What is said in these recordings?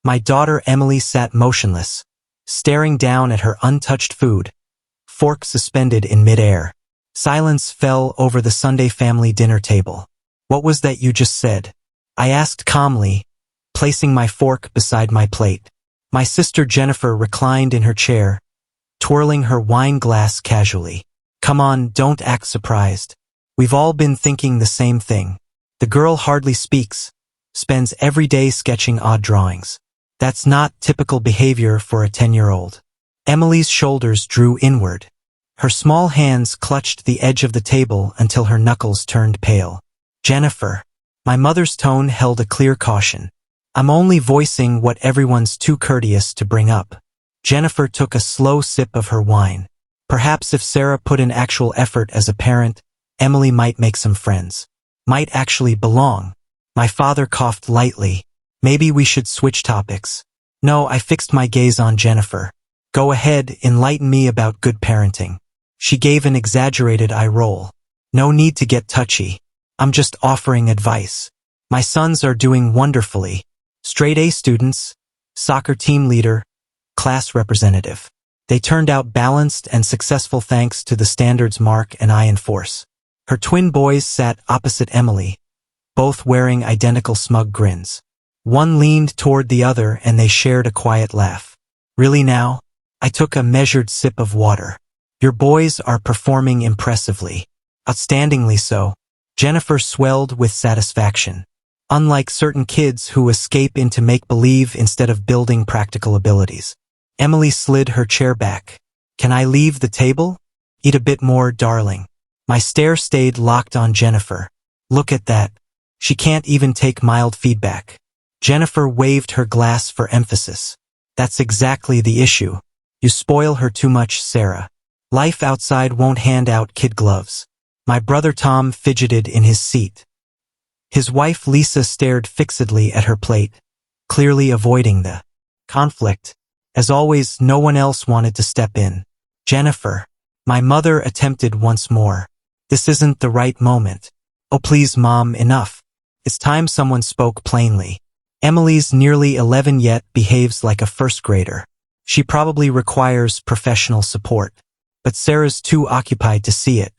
My daughter Emily sat motionless, staring down at her untouched food, fork suspended in midair. Silence fell over the Sunday family dinner table. "What was that you just said?" I asked calmly, placing my fork beside my plate. My sister Jennifer reclined in her chair, twirling her wine glass casually. "Come on, don't act surprised. We've all been thinking the same thing. The girl hardly speaks, spends every day sketching odd drawings. That's not typical behavior for a 10-year-old. Emily's shoulders drew inward. Her small hands clutched the edge of the table until her knuckles turned pale. "Jennifer." My mother's tone held a clear caution. "I'm only voicing what everyone's too courteous to bring up." Jennifer took a slow sip of her wine. Perhaps if Sarah put in actual effort as a parent, Emily might make some friends. Might actually belong. My father coughed lightly. "Maybe we should switch topics." "No," I fixed my gaze on Jennifer. "Go ahead, enlighten me about good parenting." She gave an exaggerated eye roll. "No need to get touchy. I'm just offering advice. My sons are doing wonderfully. Straight A students, soccer team leader, class representative. They turned out balanced and successful thanks to the standards Mark and I enforce." Her twin boys sat opposite Emily, both wearing identical smug grins. One leaned toward the other and they shared a quiet laugh. "Really now?" I took a measured sip of water. "Your boys are performing impressively. Outstandingly so." Jennifer swelled with satisfaction. Unlike certain kids who escape into make-believe instead of building practical abilities. Emily slid her chair back. "Can I leave the table?" "Eat a bit more, darling." My stare stayed locked on Jennifer. "Look at that. She can't even take mild feedback." Jennifer waved her glass for emphasis. "That's exactly the issue. You spoil her too much, Sarah. Life outside won't hand out kid gloves." My brother Tom fidgeted in his seat. His wife Lisa stared fixedly at her plate, clearly avoiding the conflict. As always, no one else wanted to step in. "Jennifer." My mother attempted once more. "This isn't the right moment." "Oh please Mom, enough. It's time someone spoke plainly. Emily's nearly 11 yet behaves like a first grader. She probably requires professional support. But Sarah's too occupied to see it."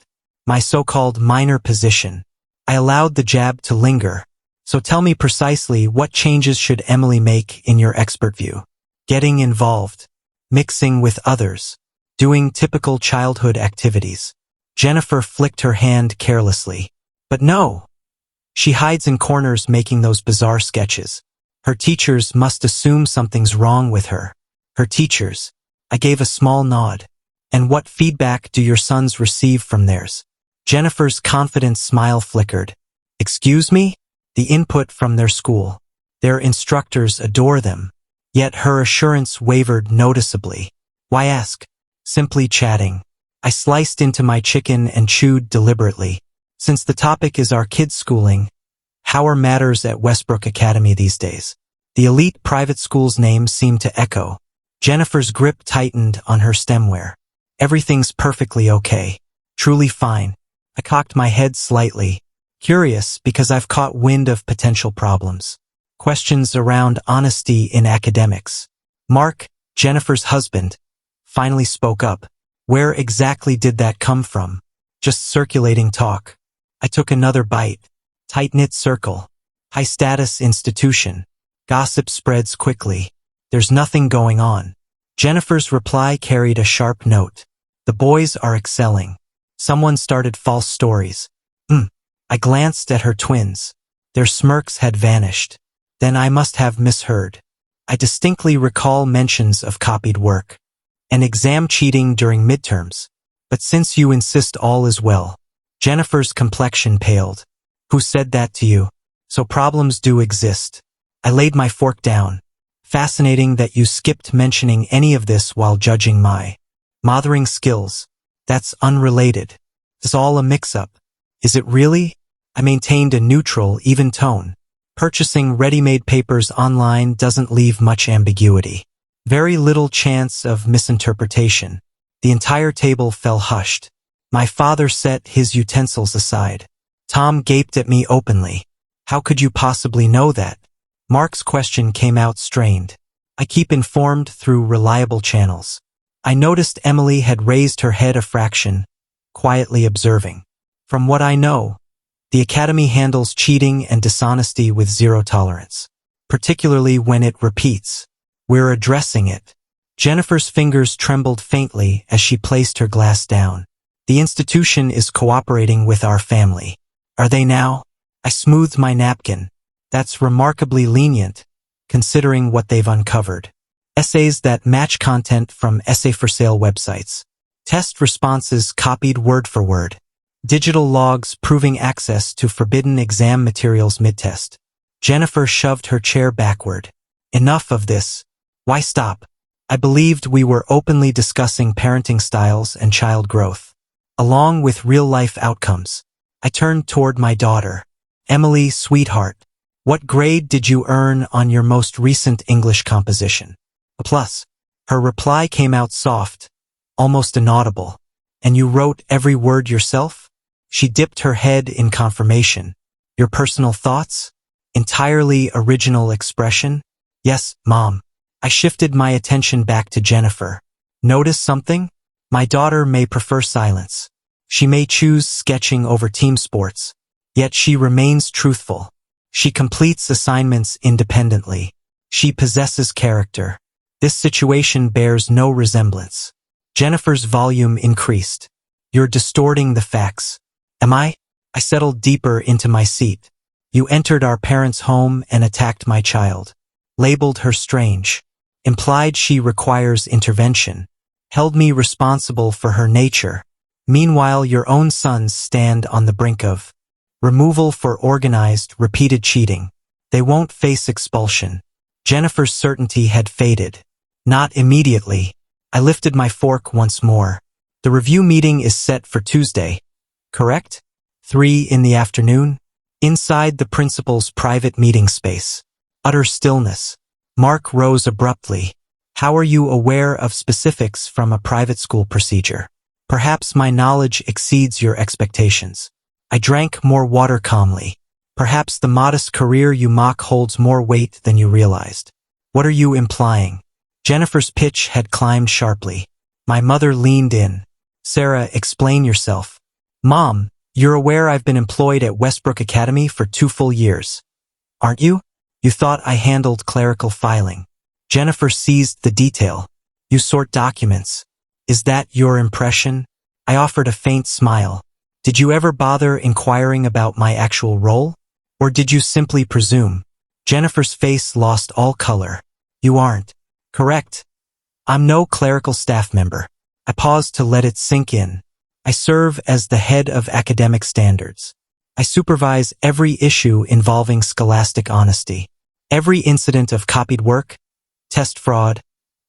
My so-called minor position. I allowed the jab to linger. "So tell me precisely what changes should Emily make in your expert view?" "Getting involved. Mixing with others. Doing typical childhood activities." Jennifer flicked her hand carelessly. "But no. She hides in corners making those bizarre sketches. Her teachers must assume something's wrong with her." "Her teachers?" I gave a small nod. "And what feedback do your sons receive from theirs?" Jennifer's confident smile flickered. "Excuse me?" "The input from their school. Their instructors adore them." Yet her assurance wavered noticeably. "Why ask?" "Simply chatting." I sliced into my chicken and chewed deliberately. "Since the topic is our kids' schooling, how are matters at Westbrook Academy these days?" The elite private school's name seemed to echo. Jennifer's grip tightened on her stemware. "Everything's perfectly okay. Truly fine." I cocked my head slightly, curious because I've caught wind of potential problems. Questions around honesty in academics. Mark, Jennifer's husband, finally spoke up. "Where exactly did that come from?" "Just circulating talk." I took another bite. Tight-knit circle. High-status institution. Gossip spreads quickly. There's nothing going on. Jennifer's reply carried a sharp note. "The boys are excelling. Someone started false stories." I glanced at her twins. Their smirks had vanished. Then I must have misheard. I distinctly recall mentions of copied work and exam cheating during midterms. But since you insist all is well. Jennifer's complexion paled. "Who said that to you?" "So problems do exist." I laid my fork down. "Fascinating that you skipped mentioning any of this while judging my mothering skills. That's unrelated. It's all a mix-up." "Is it really?" I maintained a neutral, even tone. Purchasing ready-made papers online doesn't leave much ambiguity. Very little chance of misinterpretation. The entire table fell hushed. My father set his utensils aside. Tom gaped at me openly. "How could you possibly know that?" Mark's question came out strained. I keep informed through reliable channels. I noticed Emily had raised her head a fraction, quietly observing. From what I know, the Academy handles cheating and dishonesty with zero tolerance, particularly when it repeats. We're addressing it. Jennifer's fingers trembled faintly as she placed her glass down. The institution is cooperating with our family. Are they now? I smoothed my napkin. That's remarkably lenient, considering what they've uncovered. Essays that match content from essay for sale websites. Test responses copied word for word. Digital logs proving access to forbidden exam materials mid-test. Jennifer shoved her chair backward. Enough of this. Why stop? I believed we were openly discussing parenting styles and child growth, along with real-life outcomes. I turned toward my daughter. Emily, sweetheart, what grade did you earn on your most recent English composition? A plus. Her reply came out soft, almost inaudible. And you wrote every word yourself? She dipped her head in confirmation. Your personal thoughts? Entirely original expression? Yes, Mom. I shifted my attention back to Jennifer. Notice something? My daughter may prefer silence. She may choose sketching over team sports. Yet she remains truthful. She completes assignments independently. She possesses character. This situation bears no resemblance. Jennifer's volume increased. You're distorting the facts. Am I? I settled deeper into my seat. You entered our parents' home and attacked my child. Labeled her strange. Implied she requires intervention. Held me responsible for her nature. Meanwhile, your own sons stand on the brink of removal for organized, repeated cheating. They won't face expulsion. Jennifer's certainty had faded. Not immediately. I lifted my fork once more. The review meeting is set for Tuesday, correct? 3 in the afternoon? Inside the principal's private meeting space. Utter stillness. Mark rose abruptly. How are you aware of specifics from a private school procedure? Perhaps my knowledge exceeds your expectations. I drank more water calmly. Perhaps the modest career you mock holds more weight than you realized. What are you implying? Jennifer's pitch had climbed sharply. My mother leaned in. Sarah, explain yourself. Mom, you're aware I've been employed at Westbrook Academy for 2 full years. Aren't you? You thought I handled clerical filing. Jennifer seized the detail. You sort documents. Is that your impression? I offered a faint smile. Did you ever bother inquiring about my actual role? Or did you simply presume? Jennifer's face lost all color. You aren't. Correct. I'm no clerical staff member. I paused to let it sink in. I serve as the head of academic standards. I supervise every issue involving scholastic honesty. Every incident of copied work, test fraud,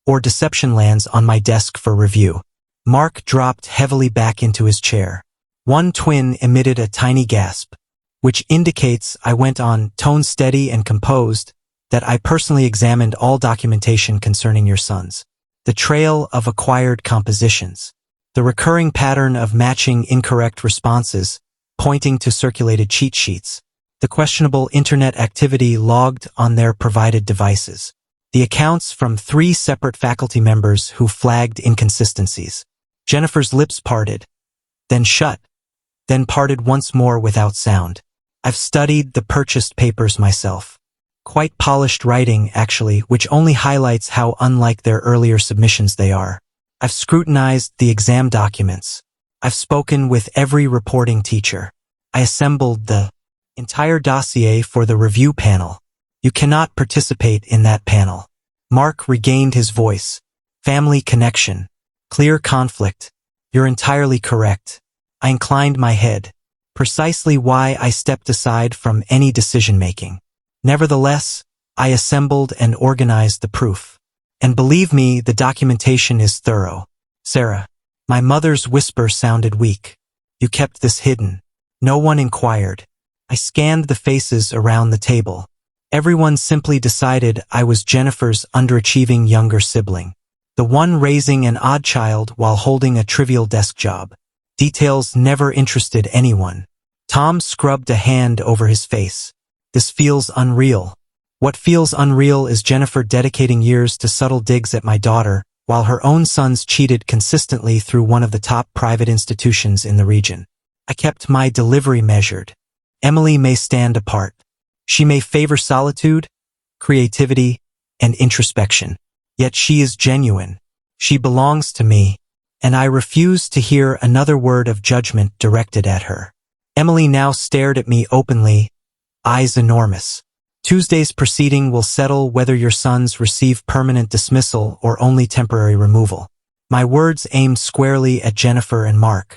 or deception lands on my desk for review. Mark dropped heavily back into his chair. One twin emitted a tiny gasp, which indicates I went on, tone steady and composed, that I personally examined all documentation concerning your sons. The trail of acquired compositions. The recurring pattern of matching incorrect responses, pointing to circulated cheat sheets. The questionable internet activity logged on their provided devices. The accounts from 3 separate faculty members who flagged inconsistencies. Jennifer's lips parted, then shut, then parted once more without sound. I've studied the purchased papers myself. Quite polished writing, actually, which only highlights how unlike their earlier submissions they are. I've scrutinized the exam documents. I've spoken with every reporting teacher. I assembled the entire dossier for the review panel. You cannot participate in that panel. Mark regained his voice. Family connection. Clear conflict. You're entirely correct. I inclined my head. Precisely why I stepped aside from any decision-making. Nevertheless, I assembled and organized the proof. And believe me, the documentation is thorough. Sarah, my mother's whisper sounded weak. You kept this hidden. No one inquired. I scanned the faces around the table. Everyone simply decided I was Jennifer's underachieving younger sibling. The one raising an odd child while holding a trivial desk job. Details never interested anyone. Tom scrubbed a hand over his face. This feels unreal. What feels unreal is Jennifer dedicating years to subtle digs at my daughter, while her own sons cheated consistently through one of the top private institutions in the region. I kept my delivery measured. Emily may stand apart. She may favor solitude, creativity, and introspection. Yet she is genuine. She belongs to me, and I refuse to hear another word of judgment directed at her. Emily now stared at me openly, eyes enormous. Tuesday's proceeding will settle whether your sons receive permanent dismissal or only temporary removal. My words aimed squarely at Jennifer and Mark.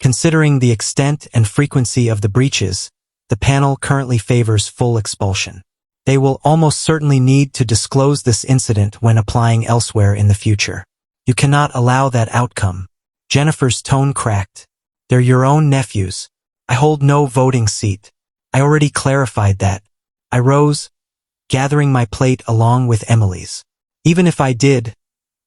Considering the extent and frequency of the breaches, the panel currently favors full expulsion. They will almost certainly need to disclose this incident when applying elsewhere in the future. You cannot allow that outcome. Jennifer's tone cracked. They're your own nephews. I hold no voting seat. I already clarified that. I rose, gathering my plate along with Emily's. Even if I did,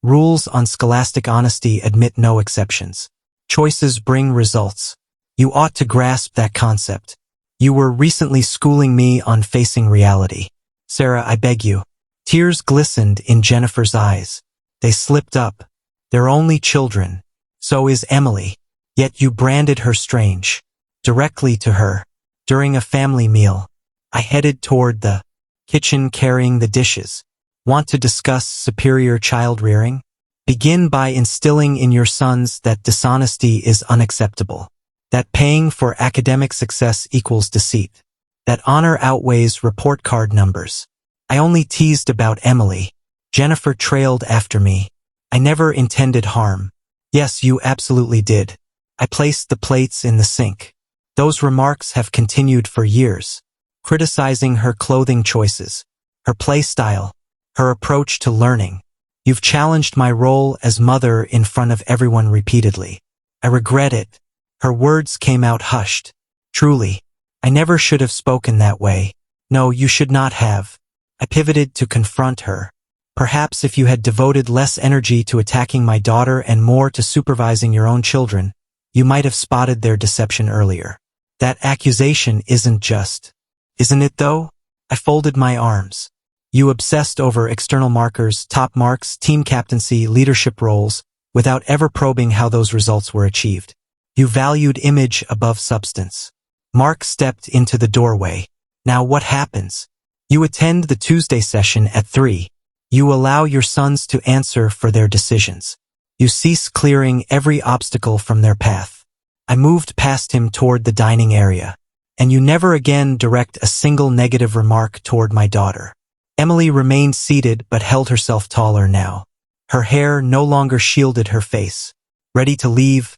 rules on scholastic honesty admit no exceptions. Choices bring results. You ought to grasp that concept. You were recently schooling me on facing reality. Sarah, I beg you. Tears glistened in Jennifer's eyes. They slipped up. They're only children. So is Emily. Yet you branded her strange. Directly to her. During a family meal. I headed toward the kitchen carrying the dishes. Want to discuss superior child rearing? Begin by instilling in your sons that dishonesty is unacceptable. That paying for academic success equals deceit. That honor outweighs report card numbers. I only teased about Emily. Jennifer trailed after me. I never intended harm. Yes, you absolutely did. I placed the plates in the sink. Those remarks have continued for years. Criticizing her clothing choices, her play style, her approach to learning. You've challenged my role as mother in front of everyone repeatedly. I regret it. Her words came out hushed. Truly, I never should have spoken that way. No, you should not have. I pivoted to confront her. Perhaps if you had devoted less energy to attacking my daughter and more to supervising your own children, you might have spotted their deception earlier. That accusation isn't just. Isn't it though? I folded my arms. You obsessed over external markers, top marks, team captaincy, leadership roles, without ever probing how those results were achieved. You valued image above substance. Mark stepped into the doorway. Now what happens? You attend the Tuesday session at 3. You allow your sons to answer for their decisions. You cease clearing every obstacle from their path. I moved past him toward the dining area. And you never again direct a single negative remark toward my daughter. Emily remained seated but held herself taller now. Her hair no longer shielded her face. Ready to leave?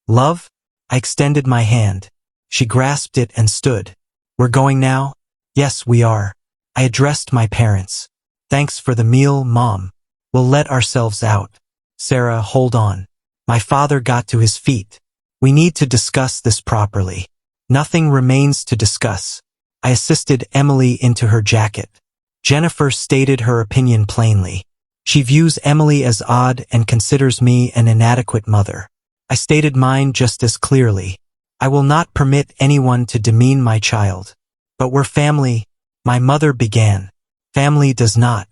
Love? I extended my hand. She grasped it and stood. We're going now? Yes, we are. I addressed my parents. Thanks for the meal, Mom. We'll let ourselves out. Sarah, hold on. My father got to his feet. We need to discuss this properly. Nothing remains to discuss. I assisted Emily into her jacket. Jennifer stated her opinion plainly. She views Emily as odd and considers me an inadequate mother. I stated mine just as clearly. I will not permit anyone to demean my child. But we're family, my mother began. Family does not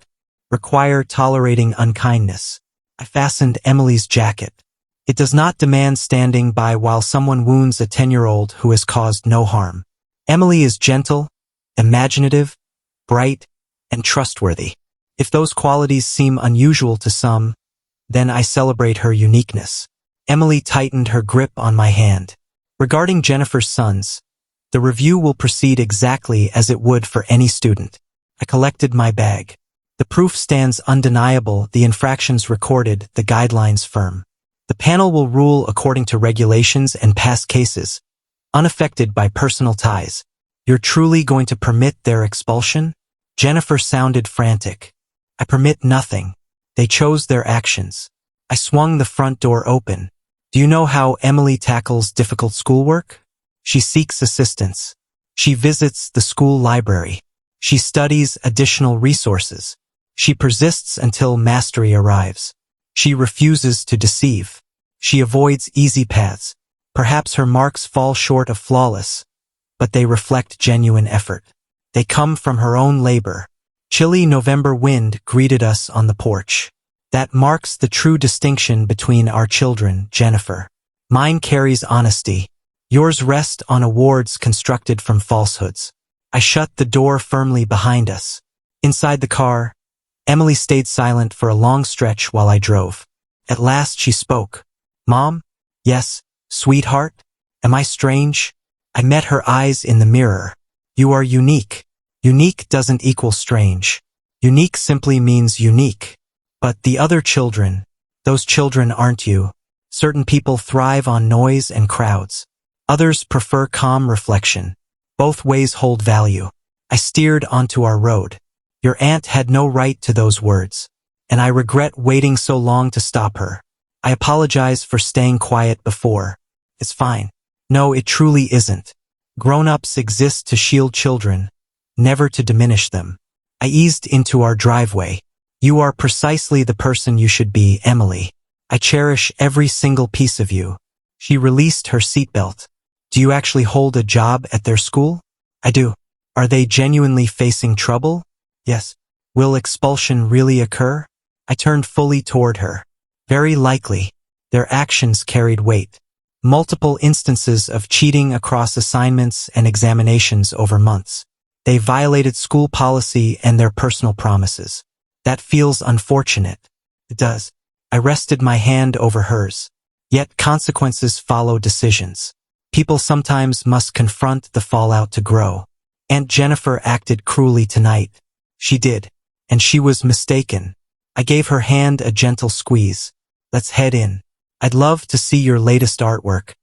require tolerating unkindness. I fastened Emily's jacket. It does not demand standing by while someone wounds a 10-year-old who has caused no harm. Emily is gentle, imaginative, bright, and trustworthy. If those qualities seem unusual to some, then I celebrate her uniqueness. Emily tightened her grip on my hand. Regarding Jennifer's sons, the review will proceed exactly as it would for any student. I collected my bag. The proof stands undeniable, the infractions recorded, the guidelines firm. The panel will rule according to regulations and past cases, unaffected by personal ties. You're truly going to permit their expulsion? Jennifer sounded frantic. I permit nothing. They chose their actions. I swung the front door open. Do you know how Emily tackles difficult schoolwork? She seeks assistance. She visits the school library. She studies additional resources. She persists until mastery arrives. She refuses to deceive. She avoids easy paths. Perhaps her marks fall short of flawless, but they reflect genuine effort. They come from her own labor. Chilly November wind greeted us on the porch. That marks the true distinction between our children, Jennifer. Mine carries honesty. Yours rest on awards constructed from falsehoods. I shut the door firmly behind us. Inside the car, Emily stayed silent for a long stretch while I drove. At last she spoke. Mom? Yes, sweetheart? Am I strange? I met her eyes in the mirror. You are unique. Unique doesn't equal strange. Unique simply means unique. But the other children, those children aren't you. Certain people thrive on noise and crowds. Others prefer calm reflection. Both ways hold value. I steered onto our road. Your aunt had no right to those words, and I regret waiting so long to stop her. I apologize for staying quiet before. It's fine. No, it truly isn't. Grown-ups exist to shield children, never to diminish them. I eased into our driveway. You are precisely the person you should be, Emily. I cherish every single piece of you. She released her seatbelt. Do you actually hold a job at their school? I do. Are they genuinely facing trouble? Yes. Will expulsion really occur? I turned fully toward her. Very likely. Their actions carried weight. Multiple instances of cheating across assignments and examinations over months. They violated school policy and their personal promises. That feels unfortunate. It does. I rested my hand over hers. Yet consequences follow decisions. People sometimes must confront the fallout to grow. Aunt Jennifer acted cruelly tonight. She did. And she was mistaken. I gave her hand a gentle squeeze. Let's head in. I'd love to see your latest artwork.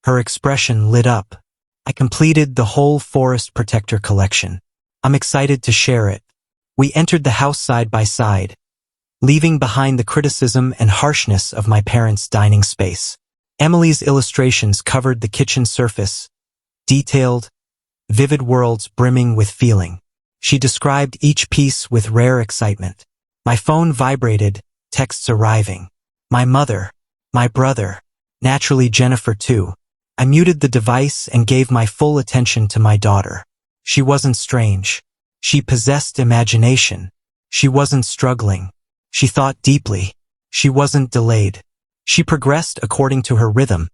Her expression lit up. I completed the whole Forest Protector collection. I'm excited to share it. We entered the house side by side, leaving behind the criticism and harshness of my parents' dining space. Emily's illustrations covered the kitchen surface, detailed, vivid worlds brimming with feeling. She described each piece with rare excitement. My phone vibrated, texts arriving. My mother, my brother, naturally Jennifer too. I muted the device and gave my full attention to my daughter. She wasn't strange. She possessed imagination. She wasn't struggling. She thought deeply. She wasn't delayed. She progressed according to her rhythm,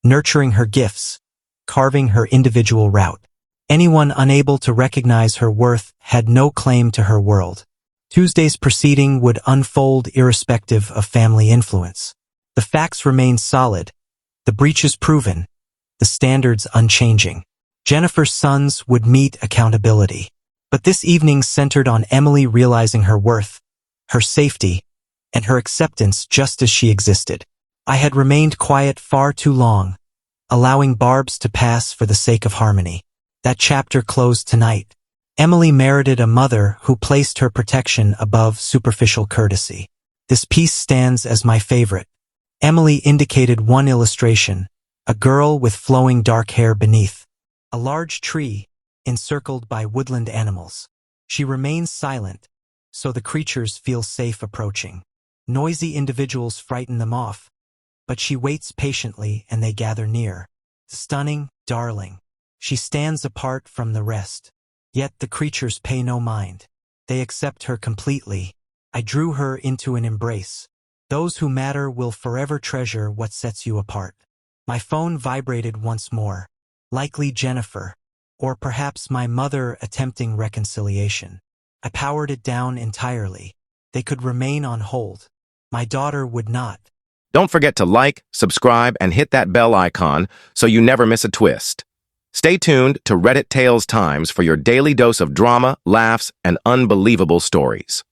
nurturing her gifts, carving her individual route. Anyone unable to recognize her worth had no claim to her world. Tuesday's proceeding would unfold irrespective of family influence. The facts remained solid, the breaches proven, the standards unchanging. Jennifer's sons would meet accountability. But this evening centered on Emily realizing her worth, her safety, and her acceptance just as she existed. I had remained quiet far too long, allowing barbs to pass for the sake of harmony. That chapter closed tonight. Emily merited a mother who placed her protection above superficial courtesy. This piece stands as my favorite. Emily indicated one illustration, a girl with flowing dark hair beneath a large tree, encircled by woodland animals. She remains silent, so the creatures feel safe approaching. Noisy individuals frighten them off, but she waits patiently and they gather near. Stunning, darling. She stands apart from the rest. Yet the creatures pay no mind. They accept her completely. I drew her into an embrace. Those who matter will forever treasure what sets you apart. My phone vibrated once more. Likely Jennifer, or perhaps my mother attempting reconciliation. I powered it down entirely. They could remain on hold. My daughter would not. Don't forget to like, subscribe, and hit that bell icon so you never miss a twist. Stay tuned to Reddit Tales Times for your daily dose of drama, laughs, and unbelievable stories.